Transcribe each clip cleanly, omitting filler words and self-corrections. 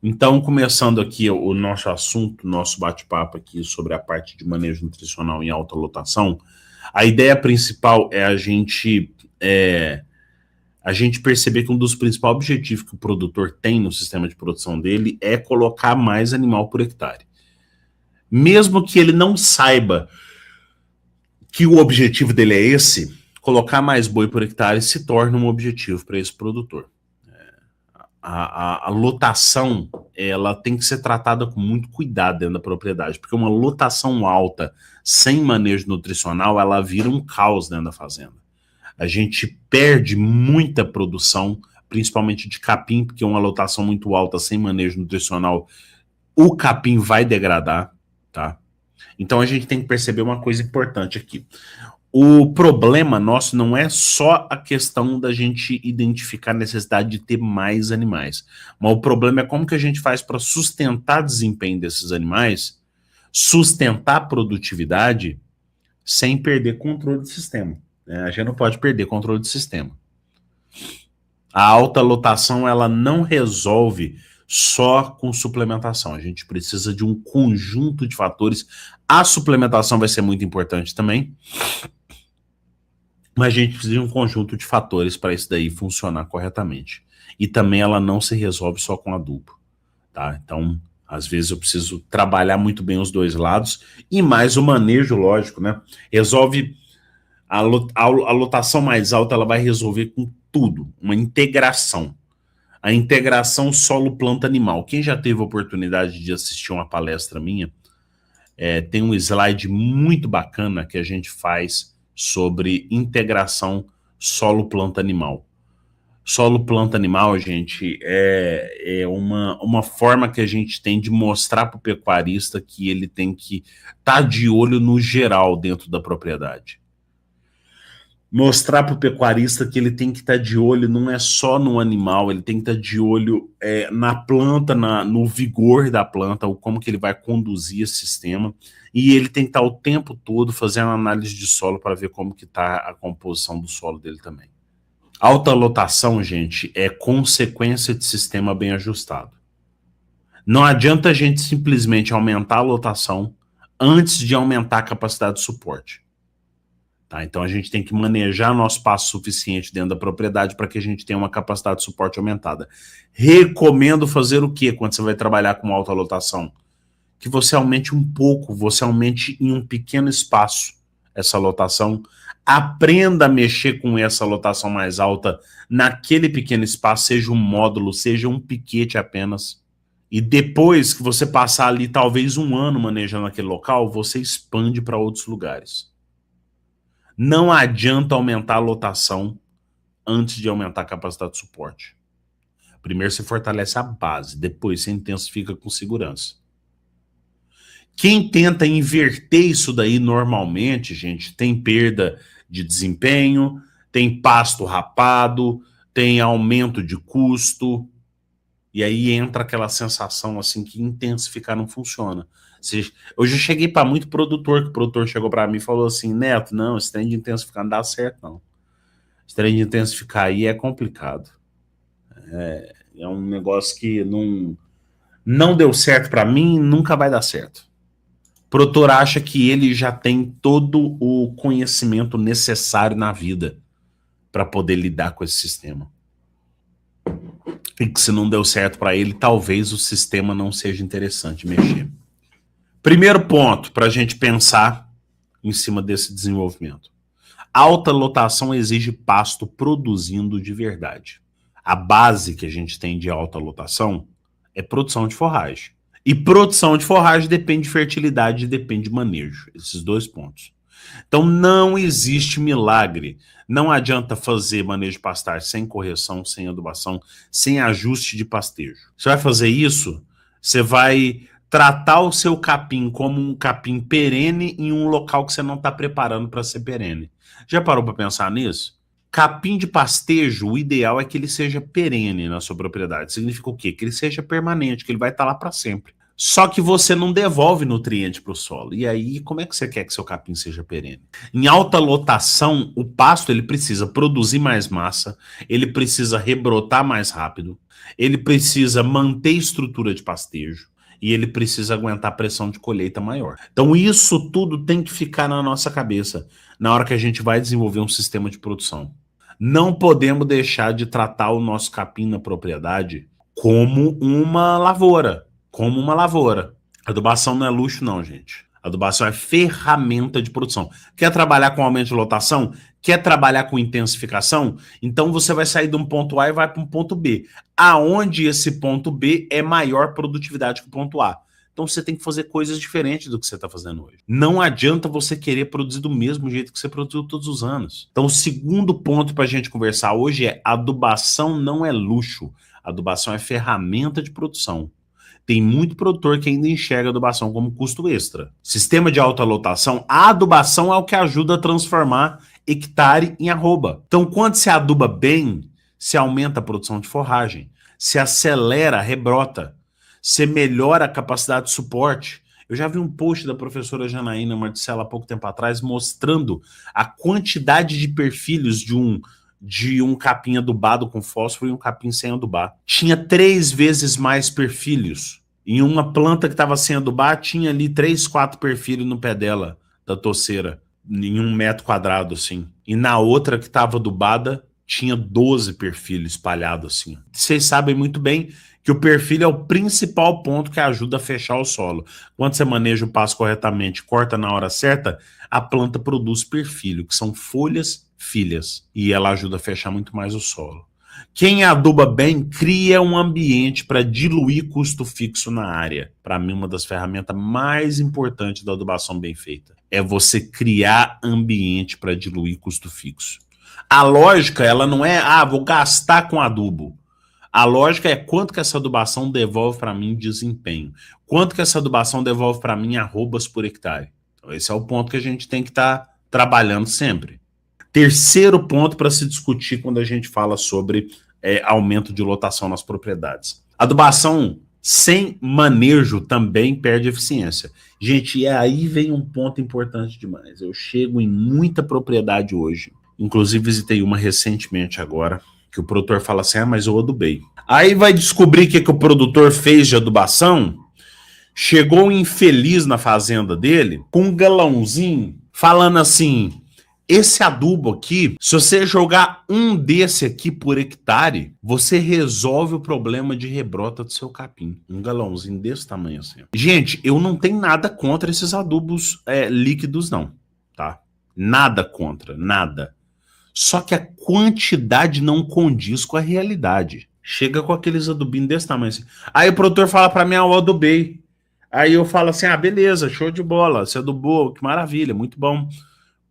Então, começando aqui o nosso assunto, nosso bate-papo aqui sobre a parte de manejo nutricional em alta lotação, a ideia principal é a gente perceber que um dos principais objetivos que o produtor tem no sistema de produção dele é colocar mais animal por hectare. Mesmo que ele não saiba que o objetivo dele é esse, colocar mais boi por hectare se torna um objetivo para esse produtor. A lotação, ela tem que ser tratada com muito cuidado dentro da propriedade, porque uma lotação alta sem manejo nutricional, ela vira um caos dentro da fazenda. A gente perde muita produção, principalmente de capim, porque uma lotação muito alta sem manejo nutricional, o capim vai degradar, tá? Então a gente tem que perceber uma coisa importante aqui. O problema nosso não é só a questão da gente identificar a necessidade de ter mais animais, mas o problema é como que a gente faz para sustentar o desempenho desses animais, sustentar a produtividade, sem perder controle do sistema. A gente não pode perder controle do sistema. A alta lotação, ela não resolve só com suplementação. A gente precisa de um conjunto de fatores. A suplementação vai ser muito importante também, mas a gente precisa de um conjunto de fatores para isso daí funcionar corretamente. E também ela não se resolve só com adubo, tá? Então, às vezes eu preciso trabalhar muito bem os dois lados e mais o manejo, lógico, né? Resolve a lotação mais alta, ela vai resolver com tudo, uma integração. A integração solo-planta-animal. Quem já teve a oportunidade de assistir uma palestra minha, tem um slide muito bacana que a gente faz sobre integração solo-planta-animal. Solo-planta-animal, gente, é uma forma que a gente tem de mostrar para o pecuarista que ele tem que estar de olho no geral dentro da propriedade. Mostrar para o pecuarista que ele tem que estar de olho não é só no animal, ele tem que estar de olho na planta, no vigor da planta, ou como que ele vai conduzir esse sistema, e ele tem que estar o tempo todo fazendo análise de solo para ver como que está a composição do solo dele também. Alta lotação, gente, é consequência de sistema bem ajustado. Não adianta a gente simplesmente aumentar a lotação antes de aumentar a capacidade de suporte. Tá? Então a gente tem que manejar nosso espaço suficiente dentro da propriedade para que a gente tenha uma capacidade de suporte aumentada. Recomendo fazer o quê quando você vai trabalhar com alta lotação? Que você aumente um pouco, você aumente em um pequeno espaço essa lotação, aprenda a mexer com essa lotação mais alta naquele pequeno espaço, seja um módulo, seja um piquete apenas. E depois que você passar ali talvez um ano manejando aquele local, você expande para outros lugares. Não adianta aumentar a lotação antes de aumentar a capacidade de suporte. Primeiro você fortalece a base, depois você intensifica com segurança. Quem tenta inverter isso daí normalmente, gente, tem perda de desempenho, tem pasto rapado, tem aumento de custo, e aí entra aquela sensação assim que intensificar não funciona. Eu já cheguei para muito produtor, que o produtor chegou para mim e falou assim, Neto, não, esse trem de intensificar não dá certo, não. Esse trem de intensificar aí é complicado. É um negócio que não deu certo para mim e nunca vai dar certo. O produtor acha que ele já tem todo o conhecimento necessário na vida para poder lidar com esse sistema. E que se não deu certo para ele, talvez o sistema não seja interessante mexer. Primeiro ponto para a gente pensar em cima desse desenvolvimento. Alta lotação exige pasto produzindo de verdade. A base que a gente tem de alta lotação é produção de forragem. E produção de forragem depende de fertilidade e depende de manejo. Esses dois pontos. Então não existe milagre. Não adianta fazer manejo de pastagem sem correção, sem adubação, sem ajuste de pastejo. Você vai fazer isso, você vai tratar o seu capim como um capim perene em um local que você não está preparando para ser perene. Já parou para pensar nisso? Capim de pastejo, o ideal é que ele seja perene na sua propriedade. Significa o quê? Que ele seja permanente, que ele vai estar lá para sempre. Só que você não devolve nutriente para o solo. E aí, como é que você quer que seu capim seja perene? Em alta lotação, o pasto ele precisa produzir mais massa, ele precisa rebrotar mais rápido, ele precisa manter estrutura de pastejo e ele precisa aguentar pressão de colheita maior. Então isso tudo tem que ficar na nossa cabeça na hora que a gente vai desenvolver um sistema de produção. Não podemos deixar de tratar o nosso capim na propriedade como uma lavoura. Como uma lavoura. Adubação não é luxo, não, gente. Adubação é ferramenta de produção. Quer trabalhar com aumento de lotação? Quer trabalhar com intensificação? Então você vai sair de um ponto A e vai para um ponto B. Aonde esse ponto B é maior produtividade que o ponto A. Então você tem que fazer coisas diferentes do que você está fazendo hoje. Não adianta você querer produzir do mesmo jeito que você produziu todos os anos. Então o segundo ponto para a gente conversar hoje é: adubação não é luxo. Adubação é ferramenta de produção. Tem muito produtor que ainda enxerga a adubação como custo extra. Sistema de alta lotação, a adubação é o que ajuda a transformar hectare em arroba. Então, quando se aduba bem, se aumenta a produção de forragem, se acelera a rebrota, se melhora a capacidade de suporte. Eu já vi um post da professora Janaína Marticela há pouco tempo atrás mostrando a quantidade de perfilhos de um capim adubado com fósforo e um capim sem adubar. Tinha 3 vezes mais perfilhos. Em uma planta que estava sem adubar, tinha ali 3, 4 perfilhos no pé dela, da toceira, em 1 metro quadrado, assim. E na outra que estava adubada, tinha 12 perfilhos espalhados, assim. Vocês sabem muito bem que o perfil é o principal ponto que ajuda a fechar o solo. Quando você maneja o pasto corretamente, corta na hora certa, a planta produz perfilho, que são folhas filhas, e ela ajuda a fechar muito mais o solo. Quem aduba bem cria um ambiente para diluir custo fixo na área. Para mim, uma das ferramentas mais importantes da adubação bem feita é você criar ambiente para diluir custo fixo. A lógica, ela não é, vou gastar com adubo. A lógica é quanto que essa adubação devolve para mim desempenho. Quanto que essa adubação devolve para mim arrobas por hectare. Então, esse é o ponto que a gente tem que estar trabalhando sempre. Terceiro ponto para se discutir quando a gente fala sobre aumento de lotação nas propriedades. Adubação sem manejo também perde eficiência. Gente, e aí vem um ponto importante demais. Eu chego em muita propriedade hoje, inclusive visitei uma recentemente agora, que o produtor fala assim, mas eu adubei. Aí vai descobrir o que o produtor fez de adubação, chegou um infeliz na fazenda dele, com um galãozinho, falando assim, esse adubo aqui, se você jogar um desse aqui por hectare, você resolve o problema de rebrota do seu capim. Um galãozinho desse tamanho assim. Gente, eu não tenho nada contra esses adubos líquidos não, tá? Nada contra, nada. Só que a quantidade não condiz com a realidade. Chega com aqueles adubinhos desse tamanho assim. Aí o produtor fala pra mim, eu adubei. Aí eu falo assim, beleza, show de bola, você adubou, que maravilha, muito bom.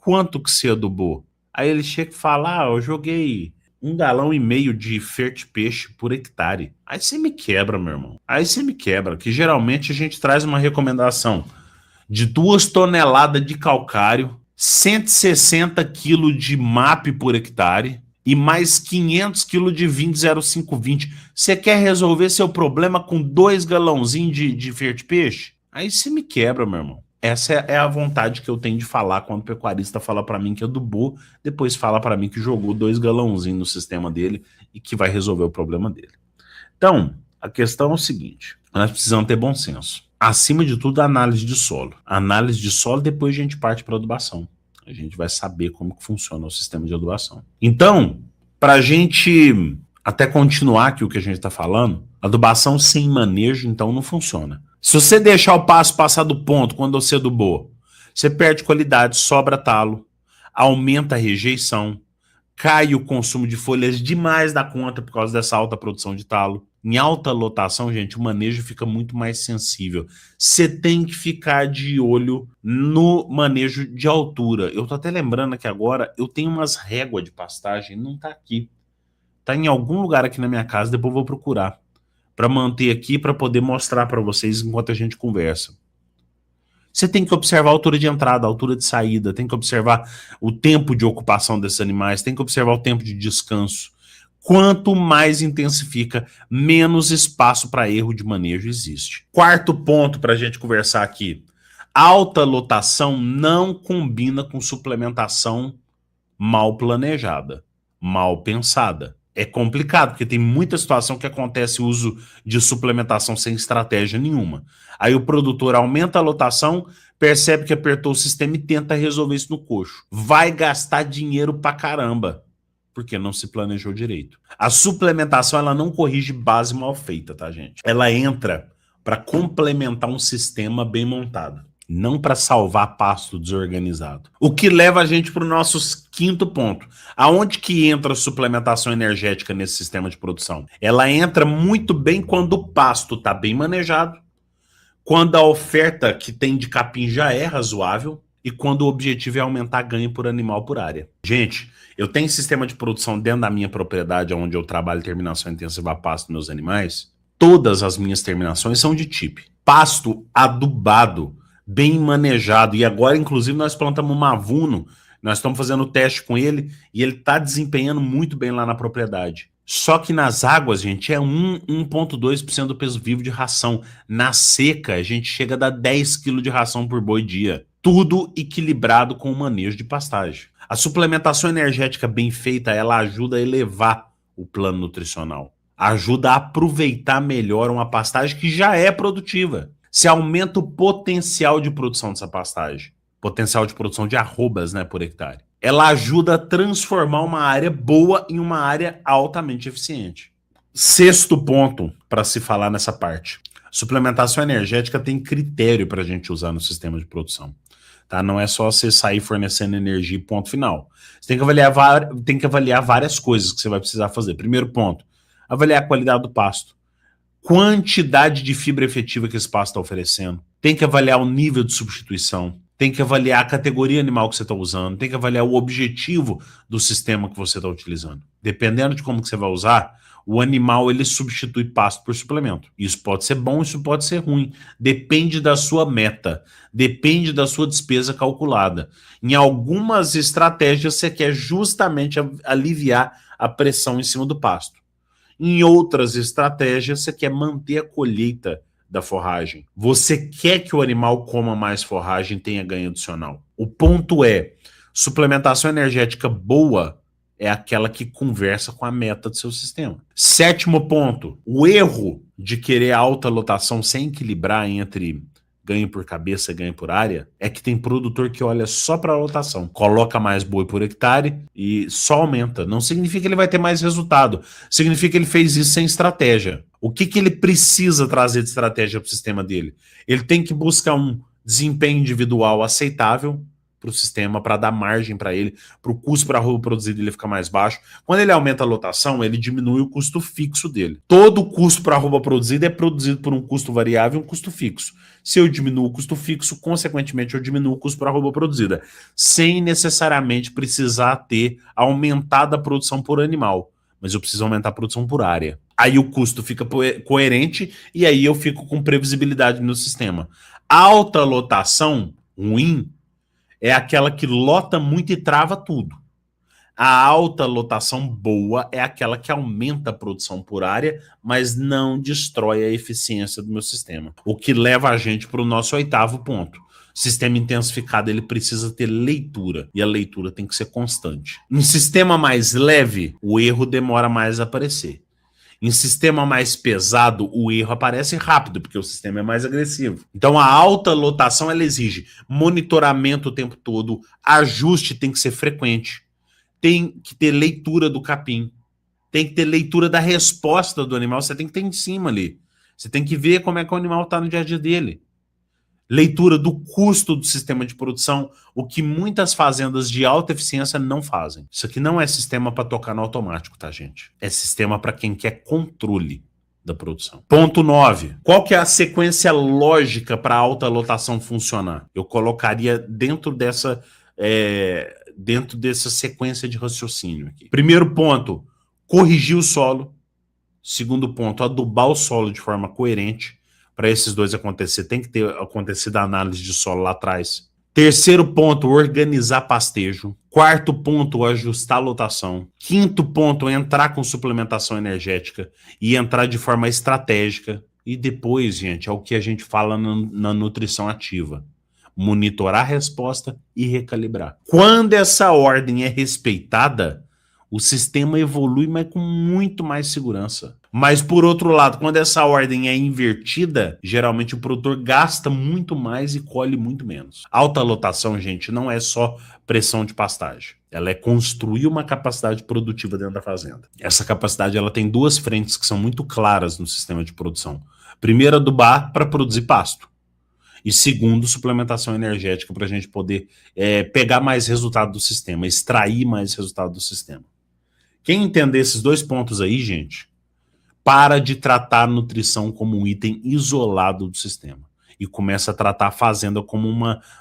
Quanto que você adubou? Aí ele chega e fala, eu joguei 1,5 galão de fertipeixe por hectare. Aí você me quebra, meu irmão. Aí você me quebra, que geralmente a gente traz uma recomendação de 2 toneladas de calcário, 160 kg de MAP por hectare e mais 500 kg de 20,0520. Você quer resolver seu problema com 2 galãozinhos de fertipeixe? Aí você me quebra, meu irmão. Essa é a vontade que eu tenho de falar quando o pecuarista fala para mim que adubou, depois fala para mim que jogou 2 galãozinhos no sistema dele e que vai resolver o problema dele. Então, a questão é o seguinte, nós precisamos ter bom senso. Acima de tudo, a análise de solo. A análise de solo, depois a gente parte para a adubação. A gente vai saber como que funciona o sistema de adubação. Então, para a gente até continuar aqui o que a gente está falando, adubação sem manejo, então, não funciona. Se você deixar o pasto passar do ponto quando você adubou, você perde qualidade, sobra talo, aumenta a rejeição, cai o consumo de folhas demais da conta por causa dessa alta produção de talo. Em alta lotação, gente, o manejo fica muito mais sensível. Você tem que ficar de olho no manejo de altura. Eu tô até lembrando aqui agora, eu tenho umas réguas de pastagem, não tá aqui. Tá em algum lugar aqui na minha casa, depois eu vou procurar para manter aqui, para poder mostrar para vocês enquanto a gente conversa. Você tem que observar a altura de entrada, a altura de saída, tem que observar o tempo de ocupação desses animais, tem que observar o tempo de descanso. Quanto mais intensifica, menos espaço para erro de manejo existe. Quarto ponto para a gente conversar aqui. Alta lotação não combina com suplementação mal planejada, mal pensada. É complicado, porque tem muita situação que acontece o uso de suplementação sem estratégia nenhuma. Aí o produtor aumenta a lotação, percebe que apertou o sistema e tenta resolver isso no coxo. Vai gastar dinheiro pra caramba, porque não se planejou direito. A suplementação, ela não corrige base mal feita, tá, gente? Ela entra para complementar um sistema bem montado, não para salvar pasto desorganizado. O que leva a gente para o nosso quinto ponto. Aonde que entra a suplementação energética nesse sistema de produção? Ela entra muito bem quando o pasto está bem manejado, quando a oferta que tem de capim já é razoável e quando o objetivo é aumentar ganho por animal por área. Gente, eu tenho sistema de produção dentro da minha propriedade, onde eu trabalho terminação intensiva a pasto dos meus animais. Todas as minhas terminações são de TIP. Pasto adubado, bem manejado. E agora, inclusive, nós plantamos um mavuno, nós estamos fazendo o teste com ele e ele está desempenhando muito bem lá na propriedade. Só que nas águas, gente, é 1,2% do peso vivo de ração. Na seca, a gente chega a dar 10 kg de ração por boi dia. Tudo equilibrado com o manejo de pastagem. A suplementação energética bem feita, ela ajuda a elevar o plano nutricional. Ajuda a aproveitar melhor uma pastagem que já é produtiva. Se aumenta o potencial de produção dessa pastagem. Potencial de produção de arrobas, né, por hectare. Ela ajuda a transformar uma área boa em uma área altamente eficiente. Sexto ponto para se falar nessa parte. Suplementação energética tem critério para a gente usar no sistema de produção. Tá? Não é só você sair fornecendo energia e ponto final. Você tem que avaliar várias coisas que você vai precisar fazer. Primeiro ponto, avaliar a qualidade do pasto. Quantidade de fibra efetiva que esse pasto está oferecendo. Tem que avaliar o nível de substituição. Tem que avaliar a categoria animal que você está usando. Tem que avaliar o objetivo do sistema que você está utilizando. Dependendo de como que você vai usar, o animal ele substitui pasto por suplemento. Isso pode ser bom, isso pode ser ruim. Depende da sua meta. Depende da sua despesa calculada. Em algumas estratégias você quer justamente aliviar a pressão em cima do pasto. Em outras estratégias, você quer manter a colheita da forragem. Você quer que o animal coma mais forragem e tenha ganho adicional. O ponto é, suplementação energética boa é aquela que conversa com a meta do seu sistema. Sétimo ponto, o erro de querer alta lotação sem equilibrar entre ganho por cabeça e ganho por área, é que tem produtor que olha só para a lotação, coloca mais boi por hectare e só aumenta. Não significa que ele vai ter mais resultado, significa que ele fez isso sem estratégia. O que ele precisa trazer de estratégia para o sistema dele? Ele tem que buscar um desempenho individual aceitável para o sistema, para dar margem para ele, para o custo para arroba produzido ele ficar mais baixo. Quando ele aumenta a lotação, ele diminui o custo fixo dele. Todo o custo para arroba produzido é produzido por um custo variável e um custo fixo. Se eu diminuo o custo fixo, consequentemente eu diminuo o custo para arroba produzida, sem necessariamente precisar ter aumentada a produção por animal, mas eu preciso aumentar a produção por área. Aí o custo fica coerente e aí eu fico com previsibilidade no sistema. Alta lotação ruim é aquela que lota muito e trava tudo. A alta lotação boa é aquela que aumenta a produção por área, mas não destrói a eficiência do meu sistema. O que leva a gente para o nosso oitavo ponto. Sistema intensificado, ele precisa ter leitura, e a leitura tem que ser constante. Em sistema mais leve, o erro demora mais a aparecer. Em sistema mais pesado, o erro aparece rápido, porque o sistema é mais agressivo. Então, a alta lotação, ela exige monitoramento o tempo todo, ajuste tem que ser frequente, tem que ter leitura do capim, tem que ter leitura da resposta do animal, você tem que ter em cima ali. Você tem que ver como é que o animal está no dia a dia dele. Leitura do custo do sistema de produção, o que muitas fazendas de alta eficiência não fazem. Isso aqui não é sistema para tocar no automático, tá, gente? É sistema para quem quer controle da produção. Ponto 9. Qual que é a sequência lógica para a alta lotação funcionar? Eu colocaria dentro dessa sequência de raciocínio aqui. Primeiro ponto, corrigir o solo. Segundo ponto, adubar o solo de forma coerente. Para esses dois acontecer, tem que ter acontecido a análise de solo lá atrás. Terceiro ponto, organizar pastejo. Quarto ponto, ajustar a lotação. Quinto ponto, entrar com suplementação energética e entrar de forma estratégica. E depois, gente, é o que a gente fala na nutrição ativa. Monitorar a resposta e recalibrar. Quando essa ordem é respeitada, o sistema evolui, mas com muito mais segurança. Mas, por outro lado, quando essa ordem é invertida, geralmente o produtor gasta muito mais e colhe muito menos. Alta lotação, gente, não é só pressão de pastagem. Ela é construir uma capacidade produtiva dentro da fazenda. Essa capacidade ela tem duas frentes que são muito claras no sistema de produção. Primeiro, adubar para produzir pasto. E segundo, suplementação energética para a gente poder pegar mais resultado do sistema, extrair mais resultado do sistema. Quem entender esses dois pontos aí, gente, para de tratar a nutrição como um item isolado do sistema e começa a tratar a fazenda como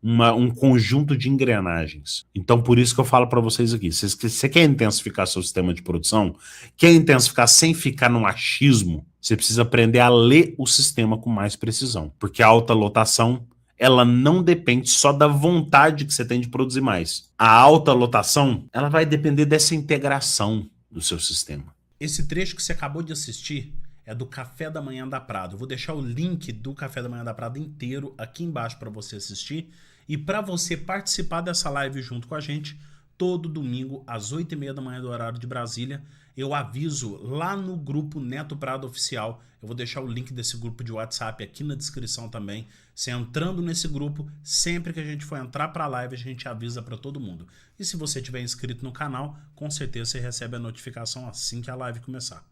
um conjunto de engrenagens. Então, por isso que eu falo para vocês aqui, você quer intensificar seu sistema de produção, quer intensificar sem ficar no achismo, você precisa aprender a ler o sistema com mais precisão, porque a alta lotação ela não depende só da vontade que você tem de produzir mais. A alta lotação, ela vai depender dessa integração do seu sistema. Esse trecho que você acabou de assistir é do Café da Manhã da Prado. Eu vou deixar o link do Café da Manhã da Prado inteiro aqui embaixo para você assistir e para você participar dessa live junto com a gente todo domingo às 8h30 da manhã do horário de Brasília. Eu aviso lá no grupo Neto Prado Oficial. Eu vou deixar o link desse grupo de WhatsApp aqui na descrição também. Você entrando nesse grupo, sempre que a gente for entrar para a live, a gente avisa para todo mundo. E se você tiver inscrito no canal, com certeza você recebe a notificação assim que a live começar.